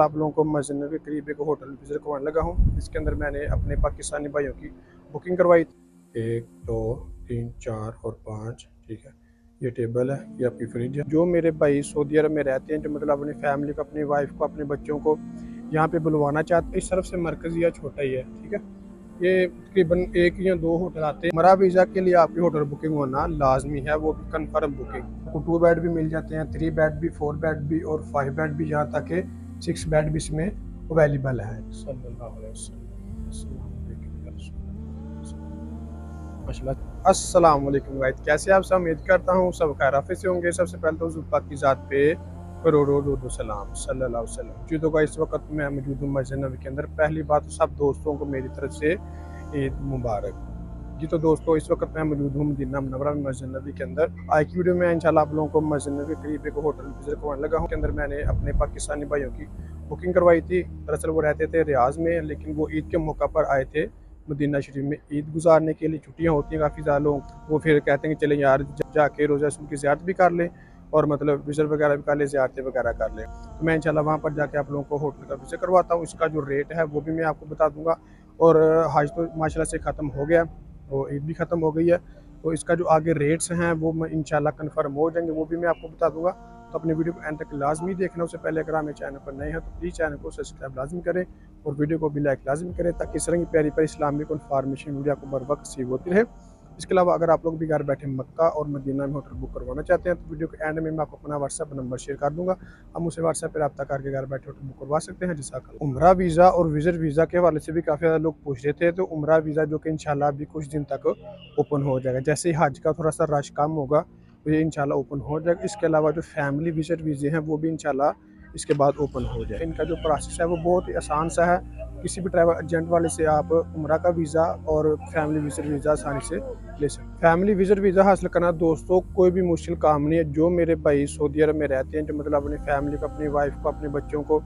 आप लोगों को मस्जिद के करीब एक होटल विजिट करवाने लगा हूँ। इसके अंदर मैंने अपने पाकिस्तानी भाइयों की बुकिंग करवाई थी। 1 2 3 4 और 5, ठीक है। ये टेबल है, ये आपकी फ्रिज है। जो मेरे भाई सऊदी अरब में रहते हैं, जो मतलब अपनी फैमिली को, अपनी वाइफ को, अपने बच्चों को यहाँ पे बुलवाना चाहते हैं, इस तरफ से मरकज़ या छोटा ही है, ठीक है। ये तकरीबन 1 या 2 होटल आते हैं। उमरा वीज़ा के लिए आपकी होटल बुकिंग होना लाजमी है, वो भी कन्फर्म बुकिंग। आपको 2 बेड भी मिल जाते हैं, 3 बेड भी, 4 बेड भी और 5 बेड भी, यहाँ तक कि 6 बेड भी इसमें अवेलेबल है। सल्लल्लाहु अलैहि वसल्लम। अस्सलाम वालेकुम गाइस, कैसे आप सब? उम्मीद करता हूँ सब खैर आफियत से होंगे। सबसे पहले तो हुज़ूर पाक की ज़ात पे करोड़ों दुरूद व सलाम सल्लल्लाहु अलैहि वसल्लम। जी तो गाइस, इस वक्त मैं मौजूद हूँ मस्जिद नबवी के अंदर। पहली बात तो सब दोस्तों को मेरी तरफ से ईद मुबारक। जी तो दोस्तों, इस वक्त मैं मौजूद हूँ मदीना मुनव्वरा में मस्जिद नबवी के अंदर। आज की वीडियो में इंशाल्लाह आप लोगों को मस्जिद नबवी के करीब एक होटल विजिट करवाने लगा हूँ। के अंदर मैंने अपने पाकिस्तानी भाइयों की बुकिंग करवाई थी। दरअसल वो रहते थे रियाज में, लेकिन वो ईद के मौका पर आए थे मदीना शरीफ में ईद गुजारने के लिए। छुट्टियाँ होती हैं काफ़ी ज़्यादा लोग, वो फिर कहते हैं कि चले यार जाके रोज़ा रसूल की ज़ियारत भी कर लें और मतलब विज़िट वगैरह भी कर लें, ज़ियारतें वगैरह कर लें। तो मैं इंशाल्लाह वहाँ पर जाके आप लोगों को होटल का विज़िट करवाता हूँ। इसका जो रेट है वो भी मैं आपको बता दूँगा। और हज तो माशाल्लाह से ख़त्म हो गया और ईद भी ख़त्म हो गई है, तो इसका जो आगे रेट्स हैं वो मैं इंशाल्लाह कन्फर्म हो जाएंगे, वो भी मैं आपको बता दूँगा। तो अपनी वीडियो को एंड तक लाजमी देखना। उससे पहले अगर हमें चैनल पर नए हैं तो प्लीज़ चैनल को सब्सक्राइब लाजमी करें और वीडियो को भी लाइक लाजमी करें, ताकि इस तरह की प्यारी प्यारी इस्लामिक इन्फॉर्मेशन वीडियो आपको बर वक्त रिसीव होती रहे। इसके अलावा अगर आप लोग भी घर बैठे मक्का और मदीना में होटल बुक करवाना चाहते हैं तो वीडियो के एंड में मैं आपको अपना व्हाट्सएप नंबर शेयर कर दूंगा। हम उसे व्हाट्सएप पर रब्ता करके घर बैठे होटल बुक करवा सकते हैं। जज़ाकल्लाह। उम्रा वीज़ा और विजिट वीज़ा के हवाले से भी काफ़ी ज़्यादा लोग पूछ रहे थे। तो उम्रा वीज़ा जो कि इंशाल्लाह अभी कुछ दिन तक ओपन हो जाएगा, जैसे ही हज का थोड़ा सा रश कम होगा तो ये इंशाल्लाह ओपन हो जाएगा। इसके अलावा जो फैमिली विजिट वीज़े हैं वो भी इंशाल्लाह इसके बाद ओपन हो जाए। इनका जो प्रोसेस है वो बहुत ही आसान सा है। किसी भी ट्रैवल एजेंट वाले से आप उम्रा का वीज़ा और फैमिली विजिट वीज़ा आसानी से ले सकते। फैमिली विजिट वीज़ा हासिल करना दोस्तों कोई भी मुश्किल काम नहीं है। जो मेरे भाई सऊदी अरब में रहते हैं, जो मतलब अपनी फैमिली को, अपनी वाइफ को, अपने बच्चों को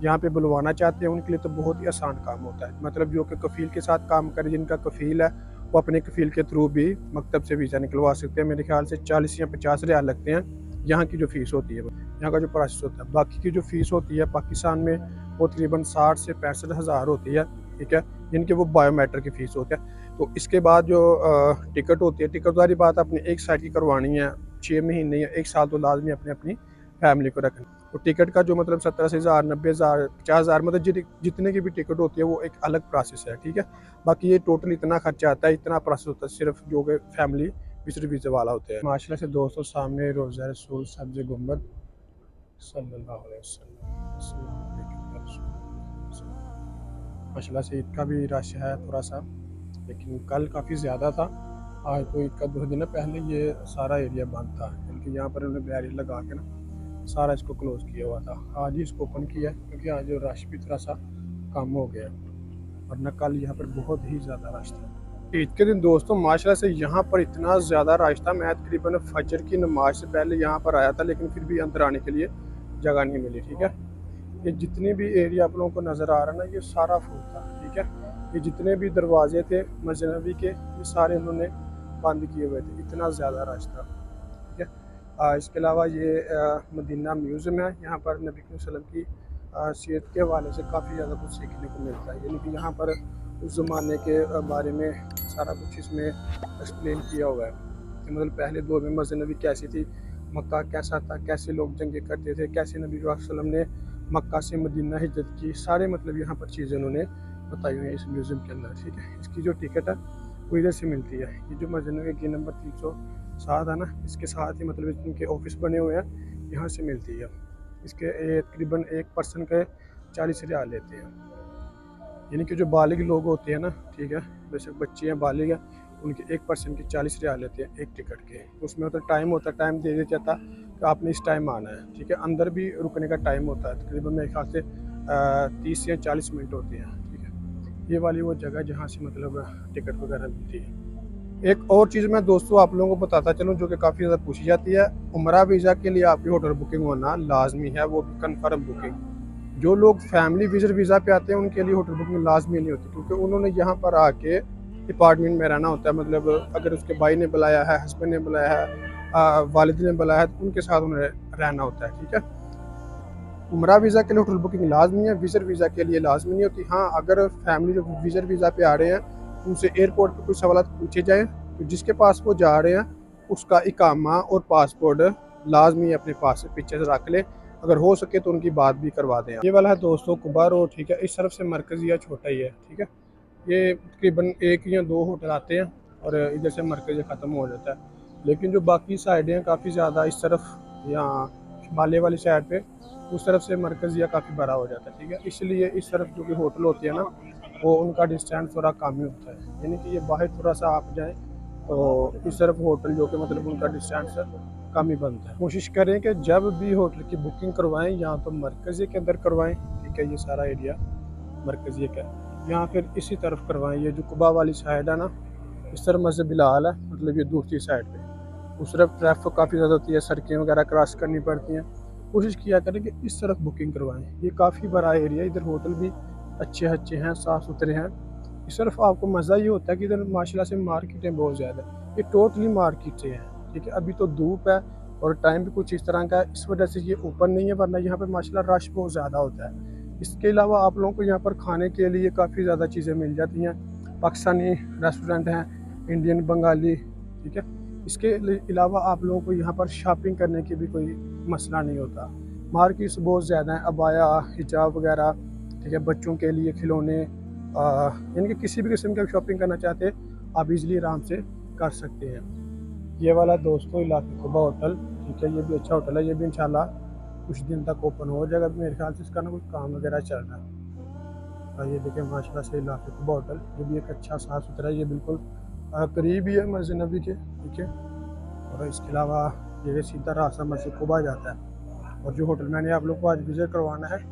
यहाँ पे बुलवाना चाहते हैं, उनके लिए तो बहुत ही आसान काम होता है। मतलब जो कि कफ़ील के साथ काम करे, जिनका कफ़ील है, वो अपने कफ़ील के थ्रू भी मकतब से वीज़ा निकलवा सकते हैं। मेरे ख्याल से 40 या 50 रियाल लगते हैं यहाँ की जो फ़ीस होती है, यहाँ का जो प्रोसेस होता है। बाकी की जो फ़ीस होती है पाकिस्तान में वो तकरीबन 60 से 65 हज़ार होती है, ठीक है, जिनके वो बायोमेट्रिक की फ़ीस होती है। तो इसके बाद जो टिकट होती है, टिकट वाली बात अपनी एक साइड की करवानी है, 6 महीने या 1 साल तो लाजमी अपने अपनी फैमिली को रखनी। तो टिकट का जो मतलब 70,000, 90,000, 50,000, मतलब जितने की भी टिकट होती है वो एक अलग प्रोसेस है, ठीक है। बाकी ये टोटल इतना खर्चा आता है, इतना प्रोसेस होता है सिर्फ जो कि फैमिली विजिट वीज़ा वाला होता है। माशाल्लाह से दोस्तों, सामने रोज़ा रसूल सब्ज़ गुंबद सल्लल्लाहु अलैहि वसल्लम। अस्सलाम वालेकुम या रसूल। माशाल्लाह से ईद का भी रश है थोड़ा सा, लेकिन कल काफ़ी ज़्यादा था। आज तो ईद का 2 दिन पहले ये सारा एरिया बंद था, क्योंकि यहाँ पर उन्होंने बैरियर लगा के ना सारा इसको क्लोज़ किया हुआ था। आज ही इसको ओपन किया है, क्योंकि आज रश भी थोड़ा सा कम हो गया, वरना कल यहाँ पर बहुत ही ज़्यादा रश था। ईद के दिन दोस्तों माशाल्लाह से यहाँ पर इतना ज़्यादा रश था, मैं तकरीबन फजर की नमाज से पहले यहाँ पर आया था, लेकिन फिर भी अंदर आने के लिए जगह नहीं मिली, ठीक है। ये जितने भी एरिया आप लोगों को नज़र आ रहा है ना, ये सारा फुल था, ठीक है। ये जितने भी दरवाजे थे मस्जिद नबवी के, ये सारे उन्होंने बंद किए हुए थे, इतना ज़्यादा रश था, ठीक है। इसके अलावा ये मदीना म्यूज़ियम है। यहाँ पर नबी करीम सल्लल्लाहु अलैहि वसल्लम की सीरत के हवाले से काफ़ी ज़्यादा कुछ सीखने को मिलता है, यानी कि यहाँ पर उस ज़माने के बारे में सारा कुछ इसमें एक्सप्लेन किया हुआ है कि मतलब पहले दौर में मस्जिद नबवी कैसी थी, मक्का कैसा था, कैसे लोग जंगे करते थे, कैसे नबी वसल्लम ने मक्का से मदीना हिजरत की, सारे मतलब यहाँ पर चीज़ें उन्होंने बताई हुई हैं इस म्यूज़ियम के अंदर, ठीक है। इसकी जो टिकट है वो इधर से मिलती है। ये जो मस्जिद नबवी गेट नंबर 307 है ना, इसके साथ ही मतलब इनके ऑफिस बने हुए हैं, यहाँ से मिलती है। इसके तकरीबन एक पर्सन के 40 रियाल लेते हैं, यानी कि जो बालिग लोग होते हैं ना, ठीक है, बेशक बच्चे हैं, बालिग हैं, उनके एक पर्सन के 40 रियाल लेते हैं एक टिकट के। उसमें मतलब टाइम होता है, टाइम दे दिया जाता कि आपने इस टाइम आना है, ठीक है। अंदर भी रुकने का टाइम होता है, तकरीबन मेरे ख्याल से 30 या 40 मिनट होते हैं, ठीक है। ये वाली वो जगह जहाँ से मतलब टिकट वगैरह मिलती है। एक और चीज़ मैं दोस्तों आप लोगों को बताता चलूँ, जो कि काफ़ी ज़्यादा पूछी जाती है। उम्रा वीज़ा के लिए आपकी होटल बुकिंग होना लाजमी है, वो भी कन्फर्म बुकिंग। जो लोग फैमिली विजिट वीज़ा पे आते हैं उनके लिए होटल बुकिंग लाजमी नहीं होती, क्योंकि उन्होंने यहाँ पर आके अपार्टमेंट में रहना होता है। मतलब अगर उसके भाई ने बुलाया है, हस्बैंड ने बुलाया है, वालिद ने बुलाया है, तो उन्हें रहना होता है, ठीक है। उम्रा वीज़ा के लिए होटल बुकिंग लाजमी है, विज़िट वीज़ा के लिए लाजमी नहीं होती। हाँ, अगर फैमिली जो विज़िट वीज़ा पे आ रहे हैं उनसे एयरपोर्ट पे कुछ सवाल पूछे जाएँ तो जिसके पास वो जा रहे हैं उसका इकामा और पासपोर्ट लाजमी अपने पास से पीछे से रख लें, अगर हो सके तो उनकी बात भी करवा दें। ये वाला है दोस्तों कुबा रोड, ठीक है, इस तरफ से मरकज़िया छोटा ही है, ठीक है। ये तकरीबन एक या दो होटल आते हैं और इधर से मरकज़ ख़त्म हो जाता है, लेकिन जो बाकी साइडें हैं काफ़ी ज़्यादा इस तरफ या शिमाले वाली साइड पे उस तरफ से मरकज़िया काफ़ी बड़ा हो जाता है, ठीक है। इसलिए इस तरफ जो कि होटल होते हैं ना वो उनका डिस्टेंस थोड़ा कम ही होता है, यानी कि ये बाहर थोड़ा सा आप जाएँ तो इस तरफ होटल जो कि मतलब उनका डिस्टेंस कम ही बनता है। कोशिश करें कि जब भी होटल की बुकिंग करवाएं या तो मरकज़ी के अंदर करवाएं, ठीक है, ये सारा एरिया मरकज़ी का, या फिर इसी तरफ करवाएं। ये जो कुबा वाली साइड है ना, इस तरफ मस्जिद बिलाल है, मतलब ये दूसरी साइड पे, उस तरफ ट्रैफिक काफ़ी ज़्यादा होती है, सड़कें वगैरह क्रॉस करनी पड़ती हैं। कोशिश किया करें कि इस तरफ बुकिंग करवाएं, ये काफ़ी बड़ा एरिया, इधर होटल भी अच्छे अच्छे हैं, साफ़ सुथरे हैं। इस तरफ आपको मज़ा ये होता है कि इधर माशाल्लाह से मार्केटें बहुत ज़्यादा है, ये टोटली मार्केटें हैं, ठीक है। अभी तो धूप है और टाइम भी कुछ इस तरह का है, इस वजह से ये ओपन नहीं है, वरना यहाँ पर माशाल्लाह रश बहुत ज़्यादा होता है। इसके अलावा आप लोगों को यहाँ पर खाने के लिए काफ़ी ज़्यादा चीज़ें मिल जाती हैं, पाकिस्तानी रेस्टोरेंट हैं, इंडियन, बंगाली, ठीक है। इसके अलावा आप लोगों को यहाँ पर शॉपिंग करने की भी कोई मसला नहीं होता। मार्केट्स बहुत ज़्यादा हैं, अबाया, हिजाब वगैरह, ठीक है, बच्चों के लिए खिलौने, यानी कि किसी भी किस्म की शॉपिंग करना चाहते हैं आप इजीली आराम से कर सकते हैं। ये वाला दोस्तों इलाके कुबा होटल, ठीक है, ये भी अच्छा होटल है, ये भी इंशाल्लाह कुछ दिन तक ओपन हो जाएगा, मेरे ख्याल से इसका ना कुछ काम वगैरह चल रहा है। ये देखिए माशाल्लाह से इलाके कुबा होटल, ये भी एक अच्छा साफ़ सुथरा है, ये बिल्कुल करीब ही है मस्जिद नबी के, ठीक है। और इसके अलावा ये सीधा रास्ता मस्जिद कुबा जाता है, और जो होटल मैंने आप लोग को आज विज़िट करवाना है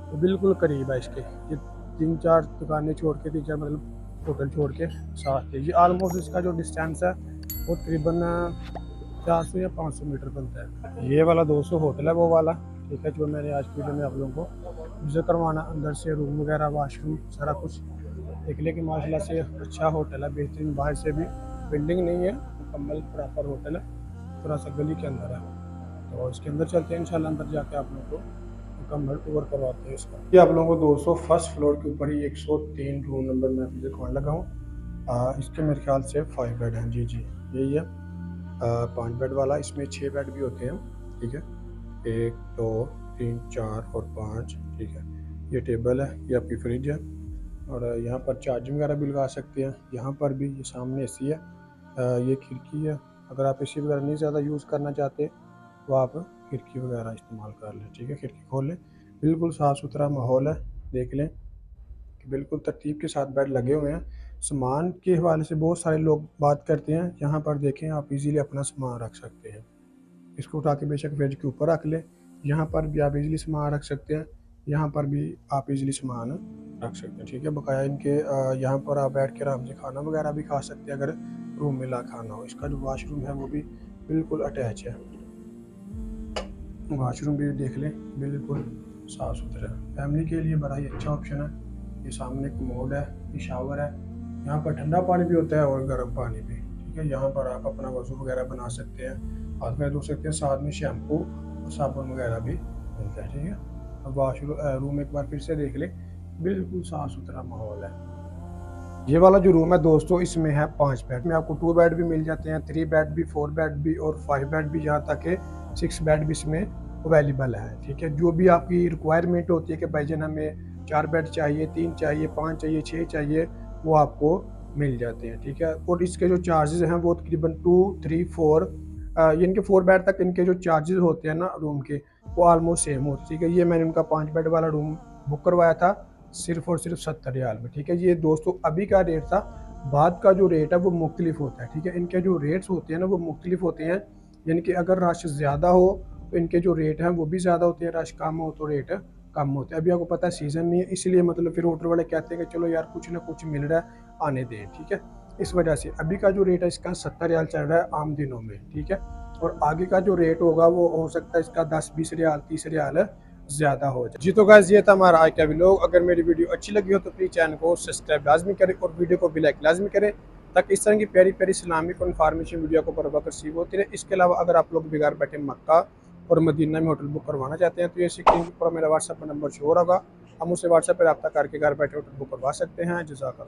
वो बिल्कुल करीब है इसके, ये 3-4 दुकानें छोड़ के, 3-4 मतलब होटल छोड़ के साथ है। ये आलमोस्ट इसका जो डिस्टेंस है वो तकरीबन 400 या 500 मीटर बनता है। ये वाला 200 होटल है वो वाला, ठीक है, जो मैंने आज वीडियो में आप लोगों को विज़िट करवाना, अंदर से रूम वगैरह, वाशरूम, सारा कुछ देख ले कि माशाल्लाह से अच्छा होटल है, बेहतरीन, बाहर से भी बिल्डिंग नहीं है, मुकम्मल प्रॉपर होटल है, थोड़ा सा गली के अंदर है। तो इसके अंदर चलते हैं इंशाल्लाह, अंदर जाके आप लोगों को मुकम्मल टूर करवाते हैं इसका। ये आप लोगों को दोस्तों फर्स्ट फ्लोर के ऊपर ही 103 रूम नंबर में विजिट करवाने लगा हूँ। इसके मेरे ख्याल से 5 बेड हैं, जी जी यही है, 5 बेड वाला, इसमें 6 बेड भी होते हैं, ठीक है, 1 2 3 4 और 5, ठीक है। ये टेबल है, ये आपकी फ्रिज है, और यहाँ पर चार्जिंग वगैरह भी लगा सकते हैं। यहाँ पर भी ये सामने एसी है, ये खिड़की है, अगर आप एसी वगैरह नहीं ज़्यादा यूज़ करना चाहते तो आप खिड़की वगैरह इस्तेमाल कर लें, ठीक है, खिड़की खोल लें। बिल्कुल साफ़ सुथरा माहौल है, देख लें कि बिल्कुल तरतीब के साथ बेड लगे हुए हैं। सामान के हवाले से बहुत सारे लोग बात करते हैं, यहाँ पर देखें आप इजीली अपना सामान रख सकते हैं, इसको उठा के बेशक फ्रिज के ऊपर रख लें, यहाँ पर भी आप इजीली सामान रख सकते हैं, यहाँ पर भी आप इजीली सामान रख सकते हैं, ठीक है। बकाया इनके यहाँ पर आप बैठ के आराम से खाना वगैरह भी खा सकते हैं अगर रूम मिला खाना हो। इसका जो वाशरूम है वो भी बिल्कुल अटैच है, वाशरूम भी देख लें, बिल्कुल साफ़ सुथरा है, फैमिली के लिए बड़ा ही अच्छा ऑप्शन है। ये सामने कमोड है, ये शावर है, यहाँ पर ठंडा पानी भी होता है और गर्म पानी भी, ठीक है। यहाँ पर आप अपना वज़ू वगैरह बना सकते हैं, हाथ में धो सकते हैं, साथ में शैम्पू और साबुन वगैरह भी मिलता है, ठीक है। अब रूम एक बार फिर से देख लें, बिल्कुल साफ़ सुथरा माहौल है। ये वाला जो रूम है दोस्तों, इसमें है 5 बेड, में आपको 2 बेड भी मिल जाते हैं, 3 बेड भी, 4 बेड भी और 5 बेड भी, यहाँ तक कि 6 बेड भी इसमें अवेलेबल है, ठीक है। जो भी आपकी रिक्वायरमेंट होती है कि भाईजान हमें 4 बेड चाहिए, 3 चाहिए, 5 चाहिए, 6 चाहिए, वो आपको मिल जाते हैं, ठीक है। और इसके जो चार्जेस हैं वो तकरीबन 2 3 4 इनके 4 बेड तक इनके जो चार्जेस होते हैं ना रूम के, वो आलमोस्ट सेम होते हैं, ठीक है। ये मैंने उनका 5 बेड वाला रूम बुक करवाया था सिर्फ और सिर्फ 70 रियाल में, ठीक है। ये दोस्तों अभी का रेट था, बाद का जो रेट है वो मुख्तलिफ होता है, ठीक है। इनके जो रेट्स होते हैं ना वो मुख्तलिफ होते हैं, यानी कि अगर रश ज़्यादा हो तो इनके जो रेट हैं वो भी ज़्यादा होते हैं, रश कम हो तो रेट कम होते हैं। अभी आपको पता है सीज़न नहीं है, इसलिए मतलब फिर होटल वाले कहते हैं कि चलो यार कुछ ना कुछ मिल रहा है, आने दें, ठीक है। इस वजह से अभी का जो रेट है इसका 70 रियाल चल रहा है आम दिनों में, ठीक है। और आगे का जो रेट होगा वो हो सकता है इसका 10-20 रियाल, 30 रियाल ज़्यादा हो जाए। जी तो गाइस ये था हमारा आज का व्लॉग, अगर मेरी वीडियो अच्छी लगी हो तो प्लीज़ चैनल को सब्सक्राइब लाजमी करें और वीडियो को भी लाइक लाजमी करें, ताकि इस तरह की प्यारी प्यारी इस्लामिक और इन्फॉर्मेशन वीडियो को बर वक्त रिसीव होती रहे। इसके अलावा अगर आप लोग बिगाड़ बैठे मक्का और मदीना में होटल बुक करवाना चाहते हैं तो ये स्क्रीन के ऊपर मेरा व्हाट्सएप नंबर शो होगा, हम उससे व्हाट्सएप पर रब्ता करके घर बैठे होटल बुक करवा सकते हैं। जज़ाकल्लाह।